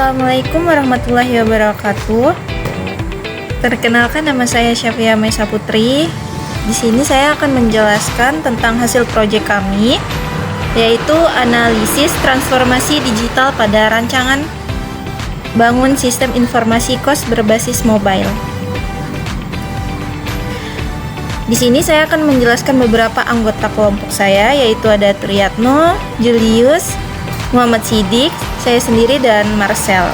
Assalamualaikum warahmatullahi wabarakatuh. Perkenalkan, nama saya Syafia Mesa Putri. Di sini saya akan menjelaskan tentang hasil proyek kami, yaitu analisis transformasi digital pada rancangan bangun sistem informasi KOS berbasis mobile. Di sini saya akan menjelaskan beberapa anggota kelompok saya, yaitu ada Triyatno, Julius, Muhammad Sidik, saya sendiri, dan Marcel.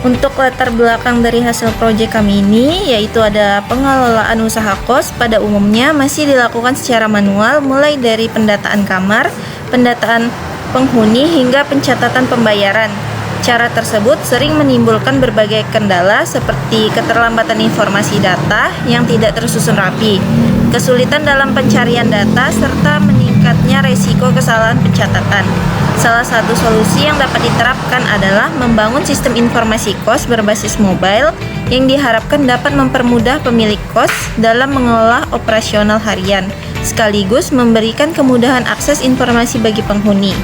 Untuk latar belakang dari hasil proyek kami ini, yaitu ada pengelolaan usaha kos pada umumnya masih dilakukan secara manual, mulai dari pendataan kamar, pendataan penghuni, hingga pencatatan pembayaran. Cara tersebut sering menimbulkan berbagai kendala seperti keterlambatan informasi data yang tidak tersusun rapi, kesulitan dalam pencarian data, serta meningkatnya resiko kesalahan pencatatan. Salah satu solusi yang dapat diterapkan adalah membangun sistem informasi kos berbasis mobile yang diharapkan dapat mempermudah pemilik kos dalam mengelola operasional harian, sekaligus memberikan kemudahan akses informasi bagi penghuni.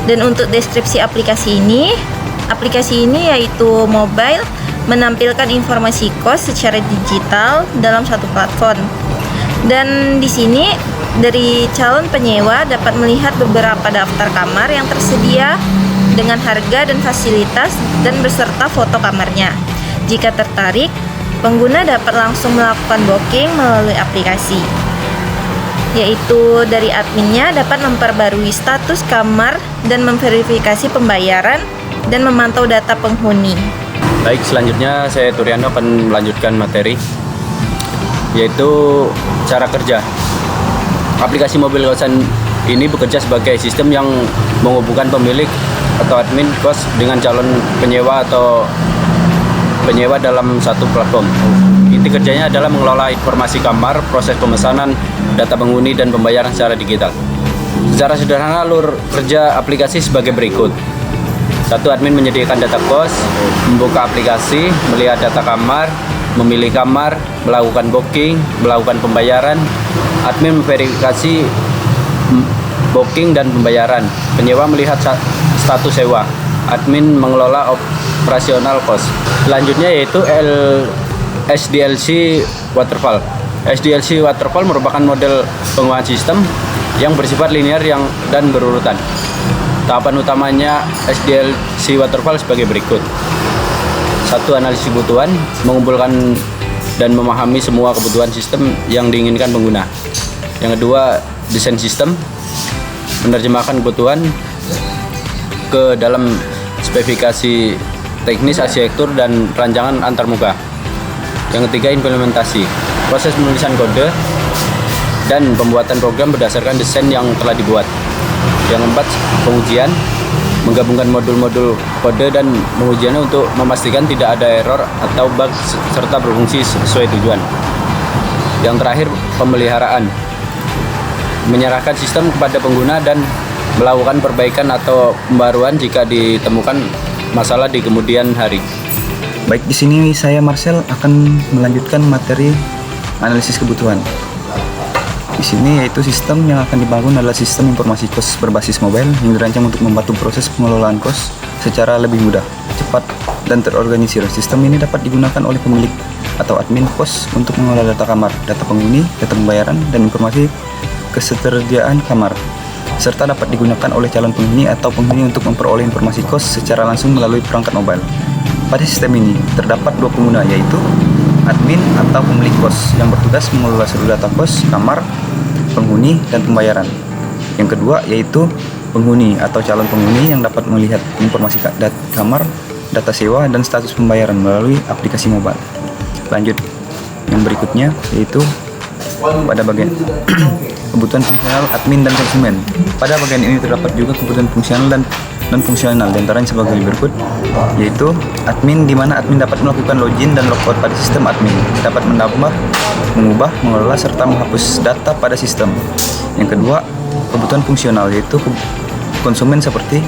Dan untuk deskripsi aplikasi ini yaitu mobile menampilkan informasi kos secara digital dalam satu platform. Dan di sini dari calon penyewa dapat melihat beberapa daftar kamar yang tersedia dengan harga dan fasilitas dan beserta foto kamarnya. Jika tertarik, pengguna dapat langsung melakukan booking melalui aplikasi, yaitu dari adminnya dapat memperbarui status kamar dan memverifikasi pembayaran dan memantau data penghuni. Baik, selanjutnya saya Turiano akan melanjutkan materi, yaitu cara kerja. Aplikasi mobil kosan ini bekerja sebagai sistem yang menghubungkan pemilik atau admin kos dengan calon penyewa atau penyewa dalam satu platform. Inti kerjanya adalah mengelola informasi kamar, proses pemesanan, data penghuni, dan pembayaran secara digital. Secara sederhana, alur kerja aplikasi sebagai berikut. 1. Admin menyediakan data kos, membuka aplikasi, melihat data kamar, memilih kamar, melakukan booking, melakukan pembayaran. Admin memverifikasi booking dan pembayaran. Penyewa melihat status sewa. Admin mengelola operasional kos. Selanjutnya yaitu SDLC Waterfall. SDLC Waterfall merupakan model penguatan sistem yang bersifat linear dan berurutan. Tahapan utamanya SDLC Waterfall sebagai berikut. 1. Analisis kebutuhan, mengumpulkan dan memahami semua kebutuhan sistem yang diinginkan pengguna. Yang kedua, desain sistem, menerjemahkan kebutuhan ke dalam spesifikasi teknis, arsitektur, dan rancangan antarmuka. Yang ketiga, implementasi, proses penulisan kode dan pembuatan program berdasarkan desain yang telah dibuat. Yang keempat, pengujian, menggabungkan modul-modul kode dan pengujiannya untuk memastikan tidak ada error atau bug serta berfungsi sesuai tujuan. Yang terakhir, pemeliharaan, menyerahkan sistem kepada pengguna dan melakukan perbaikan atau pembaruan jika ditemukan masalah di kemudian hari. Baik, di sini saya Marcel akan melanjutkan materi analisis kebutuhan. Di sini yaitu sistem yang akan dibangun adalah sistem informasi kos berbasis mobile yang dirancang untuk membantu proses pengelolaan kos secara lebih mudah, cepat, dan terorganisir. Sistem ini dapat digunakan oleh pemilik atau admin kos untuk mengelola data kamar, data penghuni, data pembayaran, dan informasi ketersediaan kamar, serta dapat digunakan oleh calon penghuni atau penghuni untuk memperoleh informasi kos secara langsung melalui perangkat mobile. Pada sistem ini terdapat dua pengguna, yaitu admin atau pemilik kos yang bertugas mengelola seluruh data kos, kamar, penghuni, dan pembayaran. Yang kedua yaitu penghuni atau calon penghuni yang dapat melihat informasi data kamar, data sewa, dan status pembayaran melalui aplikasi mobile. Lanjut, yang berikutnya yaitu pada bagian kebutuhan fungsional admin dan konsumen. Pada bagian ini terdapat juga kebutuhan fungsional dan non-fungsional, diantaranya sebagai berikut, yaitu admin, di mana admin dapat melakukan login dan logout pada sistem admin, dapat menambah, mengubah, mengelola, serta menghapus data pada sistem. Yang kedua, kebutuhan fungsional, yaitu konsumen seperti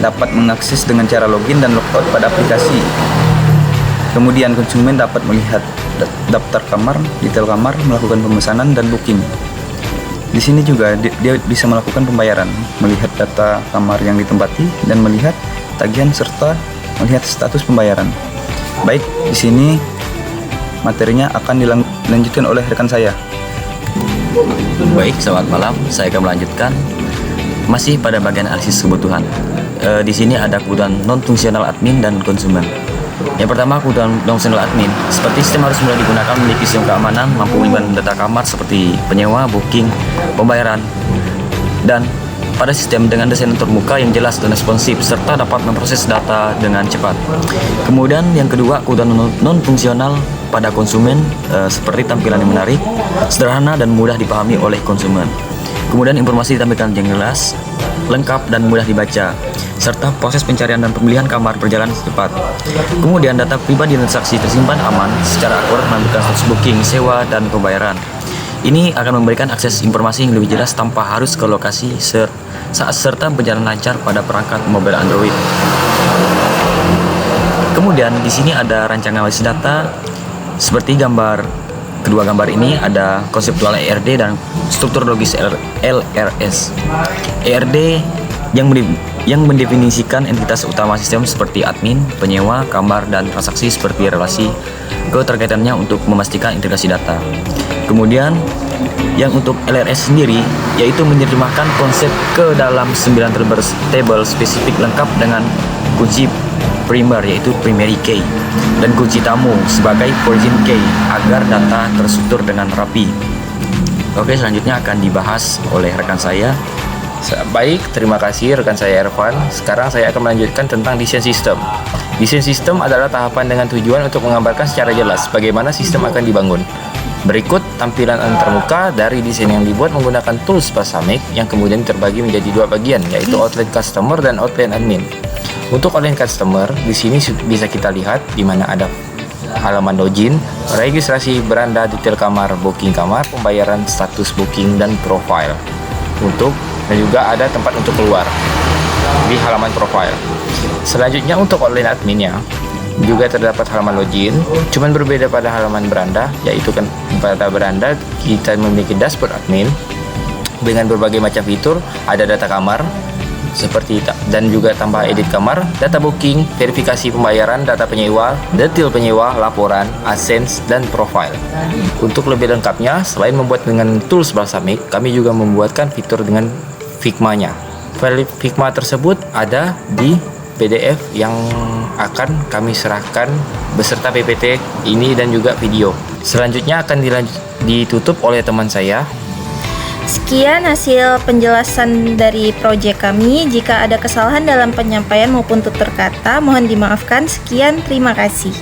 dapat mengakses dengan cara login dan logout pada aplikasi. Kemudian konsumen dapat melihat daftar kamar, detail kamar, melakukan pemesanan dan booking. Di sini juga dia bisa melakukan pembayaran, melihat data kamar yang ditempati dan melihat tagihan serta melihat status pembayaran. Baik, di sini materinya akan dilanjutkan oleh rekan saya. Baik, selamat malam. Saya akan melanjutkan masih pada bagian analisis kebutuhan. Di sini ada kebutuhan non-fungsional admin dan konsumen. Yang pertama, kebutuhan non-fungsional admin. Seperti sistem harus mulai digunakan memiliki sistem keamanan, mampu menyimpan data kamar seperti penyewa, booking, pembayaran, dan pada sistem dengan desain terbuka yang jelas dan responsif serta dapat memproses data dengan cepat. Kemudian yang kedua, kebutuhan non-fungsional pada konsumen seperti tampilan yang menarik, sederhana dan mudah dipahami oleh konsumen. Kemudian informasi ditampilkan yang jelas, lengkap dan mudah dibaca, serta proses pencarian dan pemilihan kamar berjalan cepat. Kemudian data pribadi dan transaksi tersimpan aman secara akurat menampilkan status booking, sewa, dan pembayaran. Ini akan memberikan akses informasi yang lebih jelas tanpa harus ke lokasi serta berjalan lancar pada perangkat mobile Android. Kemudian di sini ada rancangan analisis data seperti kedua gambar ini ada konseptual ERD dan struktur logis LRS. ERD yang mendefinisikan entitas utama sistem seperti admin, penyewa, kamar, dan transaksi seperti relasi keterkaitannya untuk memastikan integrasi data. Kemudian yang untuk LRS sendiri yaitu menerjemahkan konsep ke dalam 9 table spesifik lengkap dengan kunci primer yaitu primary key dan kunci tamu sebagai origin key agar data terstruktur dengan rapi. Oke, selanjutnya akan dibahas oleh rekan saya. Baik, terima kasih rekan saya Ervan. Sekarang saya akan melanjutkan tentang desain sistem. Desain sistem adalah tahapan dengan tujuan untuk menggambarkan secara jelas bagaimana sistem akan dibangun. Berikut tampilan antarmuka dari desain yang dibuat menggunakan tools Balsamiq yang kemudian terbagi menjadi dua bagian, yaitu outline customer dan outline admin. Untuk outline customer, di sini bisa kita lihat di mana ada halaman login, registrasi beranda, detail kamar, booking kamar, pembayaran, status booking, dan profile. Dan juga ada tempat untuk keluar di halaman profile. Selanjutnya untuk outline adminnya juga terdapat halaman login, cuman berbeda pada halaman beranda, yaitu kan pada beranda kita memiliki dashboard admin dengan berbagai macam fitur, ada data kamar seperti dan juga tambah edit kamar, data booking, verifikasi pembayaran, data penyewa, detail penyewa, laporan, AdSense, dan profile. Untuk lebih lengkapnya, selain membuat dengan tools Balsamiq, kami juga membuatkan fitur dengan Figma-nya. File Figma tersebut ada di PDF yang akan kami serahkan beserta PPT ini dan juga video. Selanjutnya akan ditutup oleh teman saya. Sekian hasil penjelasan dari proyek kami. Jika ada kesalahan dalam penyampaian maupun tutur kata, mohon dimaafkan. Sekian, terima kasih.